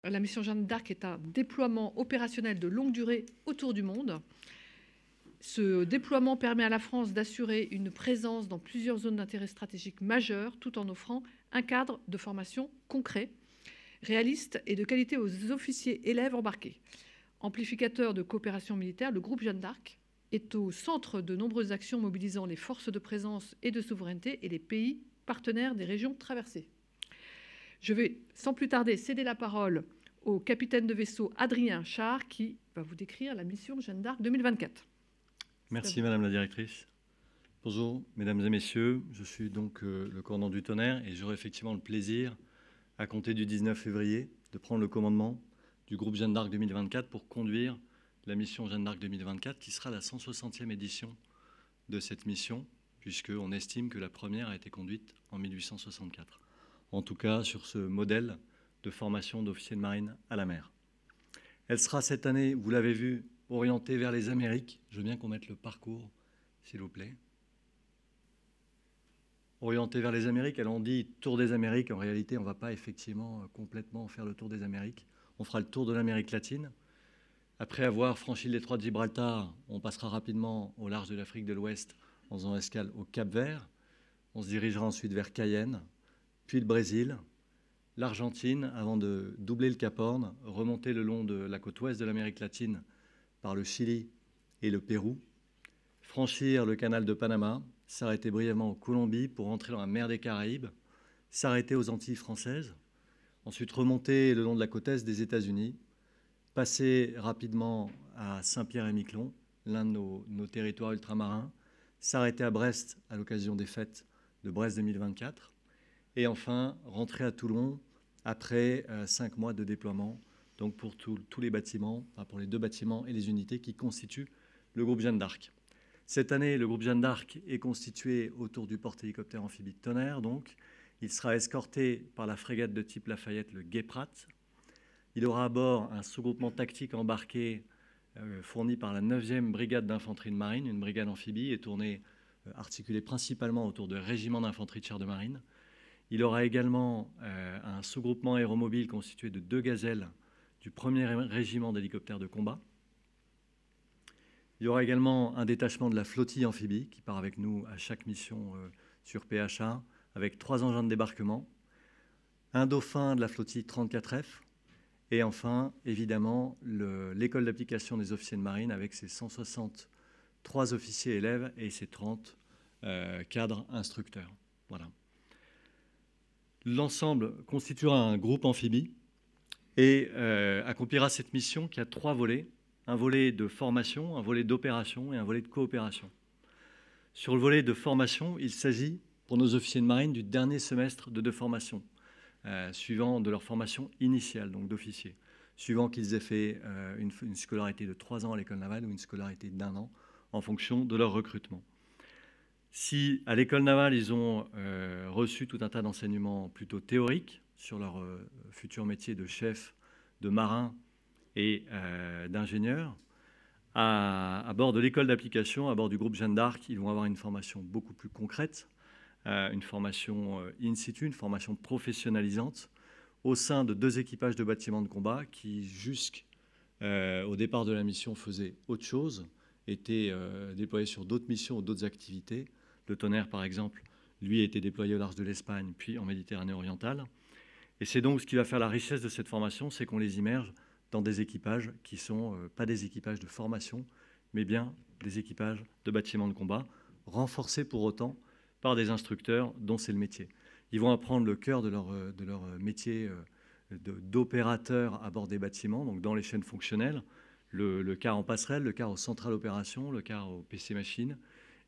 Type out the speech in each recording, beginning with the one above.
La mission Jeanne d'Arc est un déploiement opérationnel de longue durée autour du monde. Ce déploiement permet à la France d'assurer une présence dans plusieurs zones d'intérêt stratégique majeures, tout en offrant un cadre de formation concret, réaliste et de qualité aux officiers élèves embarqués. Amplificateur de coopération militaire, le groupe Jeanne d'Arc est au centre de nombreuses actions mobilisant les forces de présence et de souveraineté et les pays partenaires des régions traversées. Je vais sans plus tarder céder la parole au capitaine de vaisseau Adrien Char qui va vous décrire la mission Jeanne d'Arc 2024. Merci Madame la Directrice. Bonjour Mesdames et Messieurs, je suis donc le commandant du Tonnerre et j'aurai effectivement le plaisir, à compter du 19 février, de prendre le commandement du groupe Jeanne d'Arc 2024 pour conduire la mission Jeanne d'Arc 2024 qui sera la 160e édition de cette mission, puisqu'on estime que la première a été conduite en 1864. En tout cas, sur ce modèle de formation d'officiers de marine à la mer. Elle sera cette année, vous l'avez vu, orientée vers les Amériques. Je veux bien qu'on mette le parcours, s'il vous plaît. Orientée vers les Amériques, elle en dit tour des Amériques. En réalité, on ne va pas effectivement complètement faire le tour des Amériques. On fera le tour de l'Amérique latine. Après avoir franchi le détroit de Gibraltar, on passera rapidement au large de l'Afrique de l'Ouest en faisant escale au Cap-Vert. On se dirigera ensuite vers Cayenne, puis le Brésil, l'Argentine, avant de doubler le Cap Horn, remonter le long de la côte ouest de l'Amérique latine par le Chili et le Pérou, franchir le canal de Panama, s'arrêter brièvement en Colombie pour entrer dans la mer des Caraïbes, s'arrêter aux Antilles françaises, ensuite remonter le long de la côte est des États-Unis, passer rapidement à Saint-Pierre-et-Miquelon, l'un de nos territoires ultramarins, s'arrêter à Brest à l'occasion des fêtes de Brest 2024, et enfin rentrer à Toulon après 5 mois de déploiement, donc pour tous les bâtiments, pour les 2 bâtiments et les unités qui constituent le groupe Jeanne d'Arc. Cette année, le groupe Jeanne d'Arc est constitué autour du porte-hélicoptère amphibie de Tonnerre, donc il sera escorté par la frégate de type Lafayette, le Guéprat. Il aura à bord un sous-groupement tactique embarqué fourni par la 9e brigade d'infanterie de marine, une brigade amphibie et articulée principalement autour de régiments d'infanterie de chair de marine. Il aura également un sous-groupement aéromobile constitué de 2 gazelles du 1er régiment d'hélicoptères de combat. Il y aura également un détachement de la flottille amphibie qui part avec nous à chaque mission sur PHA avec 3 engins de débarquement, un dauphin de la flottille 34F et enfin, évidemment, l'école d'application des officiers de marine avec ses 163 officiers élèves et ses 30 cadres instructeurs. Voilà. L'ensemble constituera un groupe amphibie et accomplira cette mission qui a 3 volets. Un volet de formation, un volet d'opération et un volet de coopération. Sur le volet de formation, il s'agit pour nos officiers de marine du dernier semestre de formation, suivant de leur formation initiale, donc d'officiers, suivant qu'ils aient fait une scolarité de 3 ans à l'école navale ou une scolarité d'1 an en fonction de leur recrutement. Si à l'école navale, ils ont reçu tout un tas d'enseignements plutôt théoriques sur leur futur métier de chef, de marin et d'ingénieurs, à bord de l'école d'application, à bord du groupe Jeanne d'Arc, ils vont avoir une formation beaucoup plus concrète, une formation in situ, une formation professionnalisante, au sein de 2 équipages de bâtiments de combat qui, jusqu'au départ de la mission, faisaient autre chose, étaient déployés sur d'autres missions ou d'autres activités. Le Tonnerre, par exemple, lui, a été déployé au large de l'Espagne, puis en Méditerranée orientale. Et c'est donc ce qui va faire la richesse de cette formation, c'est qu'on les immerge dans des équipages qui ne sont pas des équipages de formation, mais bien des équipages de bâtiments de combat, renforcés pour autant par des instructeurs dont c'est le métier. Ils vont apprendre le cœur de leur métier d'opérateur à bord des bâtiments, donc dans les chaînes fonctionnelles, le quart en passerelle, le quart aux centrales opérations, le quart au PC machine,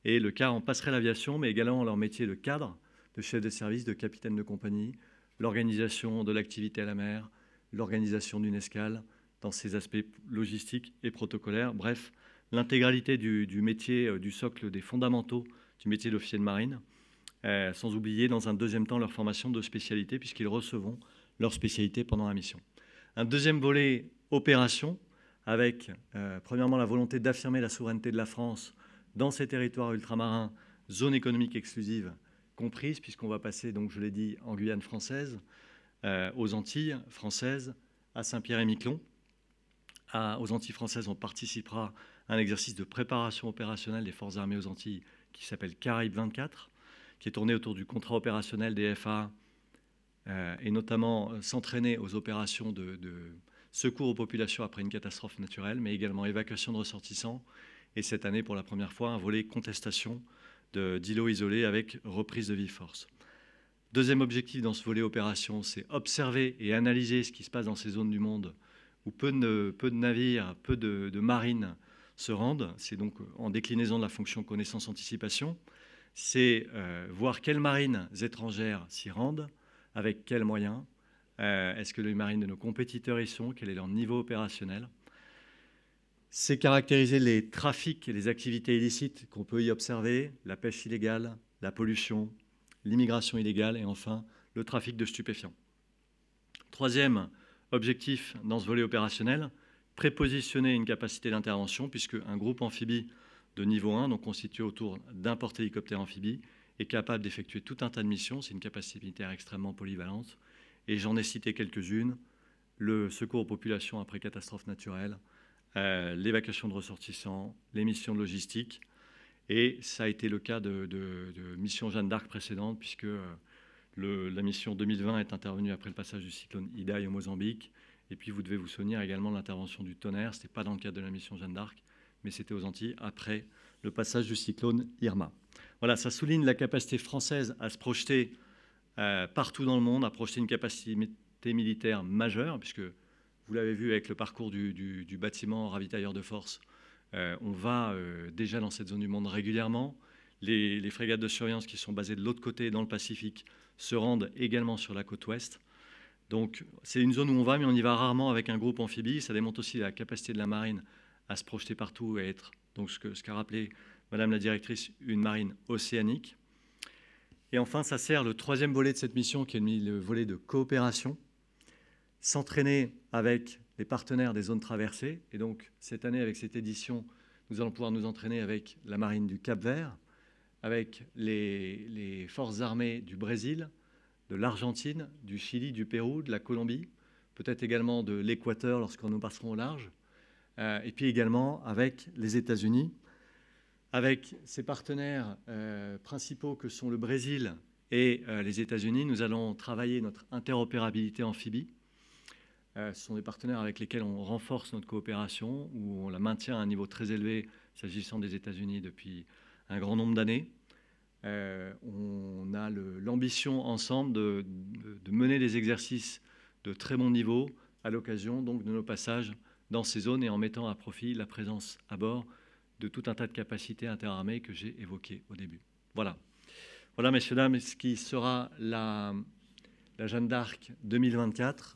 et le quart en passerelle aviation, mais également leur métier de cadre, de chef de service, de capitaine de compagnie, l'organisation de l'activité à la mer, l'organisation d'une escale, dans ses aspects logistiques et protocolaires. Bref, l'intégralité du métier, du socle des fondamentaux du métier d'officier de marine, sans oublier dans un deuxième temps leur formation de spécialité, puisqu'ils recevront leur spécialité pendant la mission. Un deuxième volet opération, avec premièrement la volonté d'affirmer la souveraineté de la France dans ces territoires ultramarins, zone économique exclusive comprise, puisqu'on va passer, donc je l'ai dit, en Guyane française, aux Antilles françaises, à Saint-Pierre-et-Miquelon. Aux Antilles françaises, on participera à un exercice de préparation opérationnelle des forces armées aux Antilles qui s'appelle Caraïbes 24, qui est tourné autour du contrat opérationnel des FA et notamment s'entraîner aux opérations de secours aux populations après une catastrophe naturelle, mais également évacuation de ressortissants. Et cette année, pour la première fois, un volet contestation d'îlots isolés avec reprise de vive force. Deuxième objectif dans ce volet opération, c'est observer et analyser ce qui se passe dans ces zones du monde où peu de navires, peu de marines se rendent. C'est donc en déclinaison de la fonction connaissance-anticipation. C'est voir quelles marines étrangères s'y rendent, avec quels moyens. Est-ce que les marines de nos compétiteurs y sont? Quel est leur niveau opérationnel? C'est caractériser les trafics et les activités illicites qu'on peut y observer, la pêche illégale, la pollution, l'immigration illégale et enfin le trafic de stupéfiants. Troisième objectif dans ce volet opérationnel, prépositionner une capacité d'intervention puisque un groupe amphibie de niveau 1, donc constitué autour d'un porte-hélicoptère amphibie, est capable d'effectuer tout un tas de missions. C'est une capacité militaire extrêmement polyvalente. Et j'en ai cité quelques-unes, le secours aux populations après catastrophe naturelle, l'évacuation de ressortissants, les missions de logistique. Et ça a été le cas de mission Jeanne d'Arc précédente, puisque la mission 2020 est intervenue après le passage du cyclone Idai au Mozambique. Et puis vous devez vous souvenir également de l'intervention du Tonnerre. Ce n'était pas dans le cadre de la mission Jeanne d'Arc, mais c'était aux Antilles après le passage du cyclone Irma. Voilà, ça souligne la capacité française à se projeter partout dans le monde, à projeter une capacité militaire majeure, puisque vous l'avez vu avec le parcours du bâtiment ravitailleur de force, on va déjà dans cette zone du monde régulièrement. Les frégates de surveillance qui sont basées de l'autre côté, dans le Pacifique, se rendent également sur la côte ouest. Donc c'est une zone où on va, mais on y va rarement avec un groupe amphibie. Ça démontre aussi la capacité de la marine à se projeter partout et être, donc ce qu'a rappelé Madame la directrice, une marine océanique. Et enfin, ça sert le troisième volet de cette mission, qui est le volet de coopération, s'entraîner avec les partenaires des zones traversées. Et donc, cette année, avec cette édition, nous allons pouvoir nous entraîner avec la marine du Cap-Vert, avec les forces armées du Brésil, de l'Argentine, du Chili, du Pérou, de la Colombie, peut-être également de l'Équateur lorsque nous passerons au large, et puis également avec les États-Unis, avec ces partenaires principaux que sont le Brésil et les États-Unis. Nous allons travailler notre interopérabilité amphibie. Ce sont des partenaires avec lesquels on renforce notre coopération, où on la maintient à un niveau très élevé s'agissant des États-Unis depuis un grand nombre d'années. On a l'ambition ensemble de mener des exercices de très bon niveau à l'occasion donc de nos passages dans ces zones et en mettant à profit la présence à bord de tout un tas de capacités interarmées que j'ai évoquées au début. Voilà. Voilà, messieurs, dames, ce qui sera la Jeanne d'Arc 2024.